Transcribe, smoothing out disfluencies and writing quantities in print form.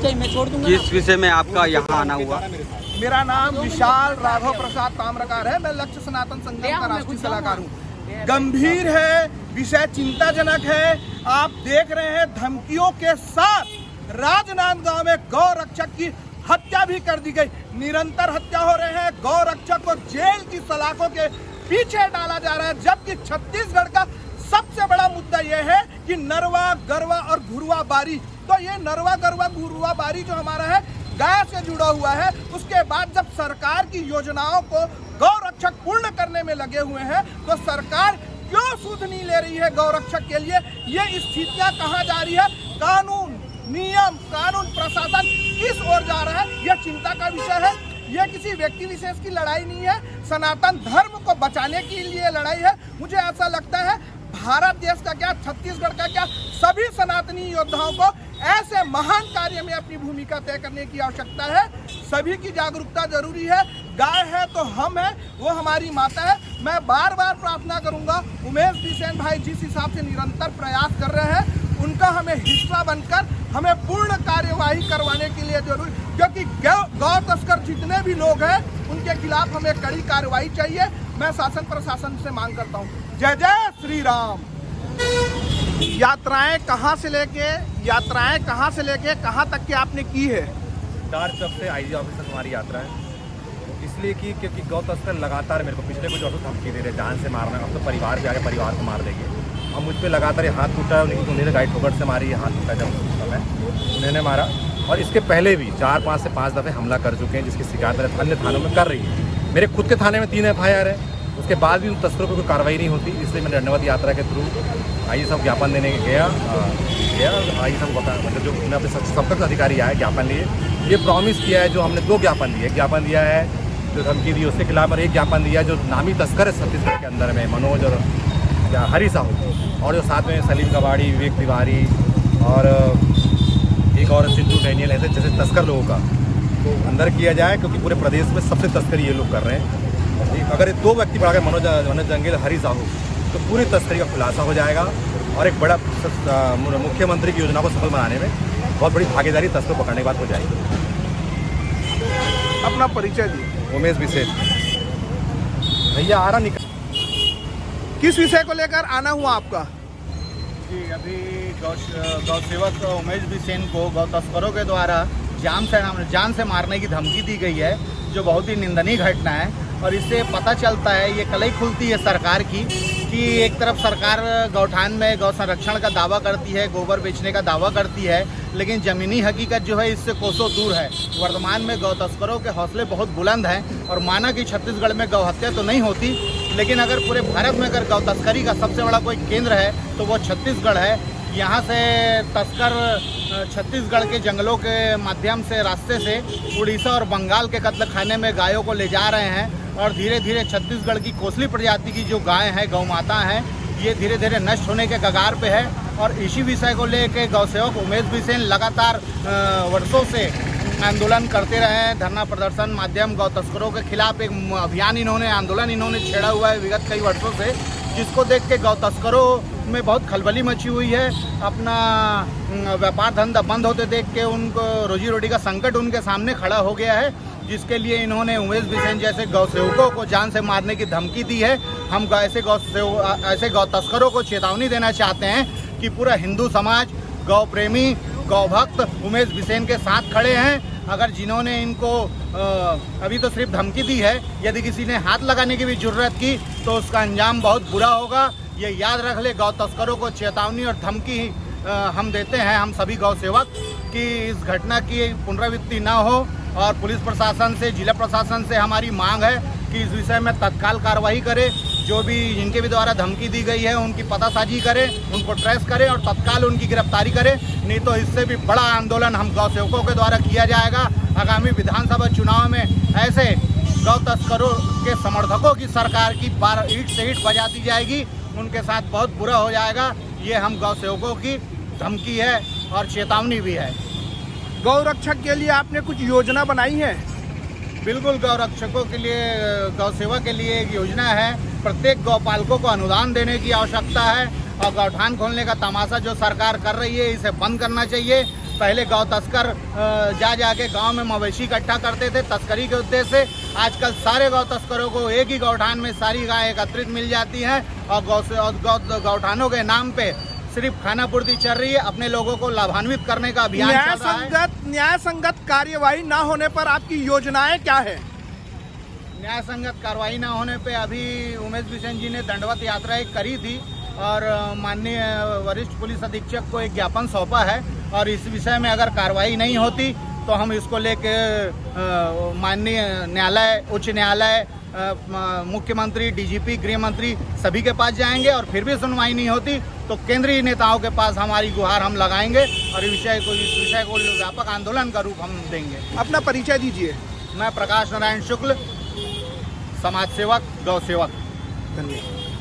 चाहिए, मैं छोड़ दूंगा। किस विषय में आपका यहाँ आना हुआ? मेरा नाम विशाल राघव प्रसाद ताम्रकार है। मैं लक्ष्य सनातन संगठन का राष्ट्रीय सलाहकार हूँ। गंभीर है विषय, चिंताजनक है। आप देख रहे हैं धमकियों के साथ राजनांदगांव में गौ रक्षक की हत्या भी कर दी गई। निरंतर हत्या हो रहे हैं। गौ रक्षक को जेल की सलाखों के पीछे डाला जा रहा है। जबकि छत्तीसगढ़ का सबसे बड़ा मुद्दा यह है कि नरवा, गरवा और घुरवा बारी। तो ये नरवा, गरवा, घुरवा बारी जो हमारा है गाय से जुड़ा हुआ है। उसके बाद जब सरकार की योजनाओं को गौ रक्षक पूर्ण करने में लगे हुए हैं तो सरकार क्यों सूद नहीं ले रही है गौ रक्षक के लिए? ये स्थितियां कहाँ जा रही है? कानून, नियम, कानून, प्रशासन किस ओर जा रहा है? यह चिंता का विषय है। यह किसी व्यक्ति विशेष की लड़ाई नहीं है, सनातन धर्म को बचाने के लिए लड़ाई है। मुझे ऐसा लगता है भारत देश का क्या, छत्तीसगढ़ का क्या, सभी सनातनी योद्धाओं को ऐसे महान कार्य में अपनी भूमिका तय करने की आवश्यकता है। सभी की जागरूकता जरूरी है। गाय है तो हम है, वो हमारी माता है। मैं बार बार प्रार्थना करूंगा, उमेश बिसेन भाई जिस हिसाब से निरंतर प्रयास कर रहे हैं उनका हमें हिस्सा बनकर हमें पूर्ण कार्यवाही करवाने के लिए जरूरी, क्योंकि गौ तस्कर जितने भी लोग हैं उनके खिलाफ हमें कड़ी कार्रवाई चाहिए। मैं शासन प्रशासन से मांग करता हूँ। जय जय श्री राम। यात्राएं कहाँ से लेके कहाँ तक की आपने की है? दार चौक से आईजी ऑफिस तक हमारी यात्रा है। इसलिए कि क्योंकि गौ तस्कर लगातार मेरे को पिछले कुछ वर्षों धमकी दे रहे, जान से मारना, अब तो परिवार पे आगे परिवार को मार देंगे। अब मुझ पर लगातार हाथ टूटा है, उन्होंने गाड़ी ठोकर से मारी, हाथ टूटा जब समय उन्होंने मारा। और इसके पहले भी 4-5 से 5 दफ़े हमला कर चुके हैं, जिसकी शिकायत मेरे अन्य थानों में कर रही है। मेरे खुद के थाने में 3 FIR है, उसके बाद भी उन तस्करों पर कोई कार्रवाई नहीं होती। इसलिए मैंने दंडवत यात्रा के थ्रू आईजी साहब ज्ञापन देने गया। आईजी साहब मतलब जो अपने सबक अधिकारी आए, ज्ञापन लिए, ये प्रॉमिस किया है। जो हमने 2 ज्ञापन दिए, ज्ञापन दिया है जो धमकी दी उसके खिलाफ, और एक ज्ञापन दिया जो नामी तस्कर है छत्तीसगढ़ के अंदर में, मनोज और हरी साहू, और जो साथ में सलीम कबाड़ी, विवेक तिवारी और एक और चिंटू डैनियल, ऐसे जैसे तस्कर लोगों का तो अंदर किया जाए, क्योंकि पूरे प्रदेश में सबसे तस्करी ये लोग कर रहे हैं। अगर ये 2 व्यक्ति पड़ा गए, मनोज जंगेल, हरी साहू, तो पूरी तस्करी का खुलासा हो जाएगा और एक बड़ा मुख्यमंत्री की योजना को सफल बनाने में बहुत बड़ी भागीदारी तस्कर पकड़ने के बाद हो जाएगी। अपना परिचय दिए। उमेश बिसेन भैया आ रहा निकल। किस विषय को लेकर आना हुआ आपका? जी, अभी गौ सेवक उमेश बिसेन को गौ तस्करों के द्वारा जान से मारने की धमकी दी गई है, जो बहुत ही निंदनीय घटना है। और इससे पता चलता है, ये कलई खुलती है सरकार की, कि एक तरफ सरकार गौठान में गौ संरक्षण का दावा करती है, गोबर बेचने का दावा करती है, लेकिन ज़मीनी हकीकत जो है इससे कोसों दूर है। वर्तमान में गौ तस्करों के हौसले बहुत बुलंद हैं। और माना कि छत्तीसगढ़ में गौ हत्या तो नहीं होती, लेकिन अगर पूरे भारत में अगर गौ तस्करी का सबसे बड़ा कोई केंद्र है तो वो छत्तीसगढ़ है। यहाँ से तस्कर छत्तीसगढ़ के जंगलों के माध्यम से, रास्ते से उड़ीसा और बंगाल के कत्ल खाने में गायों को ले जा रहे हैं। और धीरे धीरे छत्तीसगढ़ की कोसली प्रजाति की जो गाय हैं, गौ माता हैं, ये धीरे धीरे नष्ट होने के कगार पे है। और इसी विषय को लेकर गौ सेवक उमेश बिसेन लगातार वर्षों से आंदोलन करते रहे हैं। धरना प्रदर्शन माध्यम गौ तस्करों के खिलाफ एक अभियान आंदोलन इन्होंने छेड़ा हुआ है विगत कई वर्षों से, जिसको देख के गौ तस्करों में बहुत खलबली मची हुई है। अपना व्यापार धंधा बंद होते देख के उनको रोजी रोटी का संकट उनके सामने खड़ा हो गया है, जिसके लिए इन्होंने उमेश बिसेन जैसे गौ सेवकों को जान से मारने की धमकी दी है। हम ऐसे गौ तस्करों को चेतावनी देना चाहते हैं कि पूरा हिंदू समाज, गौ प्रेमी, गौ भक्त उमेश बिसेन के साथ खड़े हैं। अगर जिन्होंने इनको अभी तो सिर्फ धमकी दी है, यदि किसी ने हाथ लगाने की भी जरूरत की तो उसका अंजाम बहुत बुरा होगा। ये याद रख ले, गौ तस्करों को चेतावनी और धमकी हम देते हैं, हम सभी गौ सेवक, कि इस घटना की पुनरावृत्ति न हो। और पुलिस प्रशासन से, जिला प्रशासन से हमारी मांग है कि इस विषय में तत्काल कार्रवाई करे। जो भी जिनके भी द्वारा धमकी दी गई है उनकी पतासाजी करे, उनको ट्रेस करे और तत्काल उनकी गिरफ्तारी करे। नहीं तो इससे भी बड़ा आंदोलन हम गौ सेवकों के द्वारा किया जाएगा। आगामी विधानसभा चुनाव में ऐसे गौ तस्करों के समर्थकों की सरकार की ईंट से ईंट बजा दी जाएगी, उनके साथ बहुत बुरा हो जाएगा। ये हम गौ सेवकों की धमकी है और चेतावनी भी है। गौ रक्षक के लिए आपने कुछ योजना बनाई है? बिल्कुल, गौ रक्षकों के लिए, गौ सेवा के लिए एक योजना है। प्रत्येक गौपालकों को अनुदान देने की आवश्यकता है और गौठान खोलने का तमाशा जो सरकार कर रही है इसे बंद करना चाहिए। पहले गौ तस्कर जाके गांव में मवेशी इकट्ठा करते थे तस्करी के उद्देश्य से। आजकल सारे गौ तस्करों को एक ही गौठान में सारी गायें एकत्रित मिल जाती हैं और गौठानों के नाम पे सिर्फ खाना पूर्ति चल रही है। अपने लोगों को लाभान्वित करने का अभियान चल रहा है। न्याय संगत कार्यवाही न होने पर आपकी योजनाएं क्या है? न्याय संगत कार्रवाई न होने पे अभी उमेश बिसेन जी ने दंडवत यात्रा एक करी थी और माननीय वरिष्ठ पुलिस अधीक्षक को एक ज्ञापन सौंपा है और इस विषय में अगर कार्रवाई नहीं होती तो हम इसको लेके माननीय न्यायालय, उच्च न्यायालय, मुख्यमंत्री, डीजीपी, गृह मंत्री सभी के पास जाएंगे और फिर भी सुनवाई नहीं होती तो केंद्रीय नेताओं के पास हमारी गुहार हम लगाएंगे और इस विषय को व्यापक आंदोलन का रूप हम देंगे। अपना परिचय दीजिए। मैं प्रकाश नारायण शुक्ल, समाज सेवक, गौ सेवक। धन्यवाद।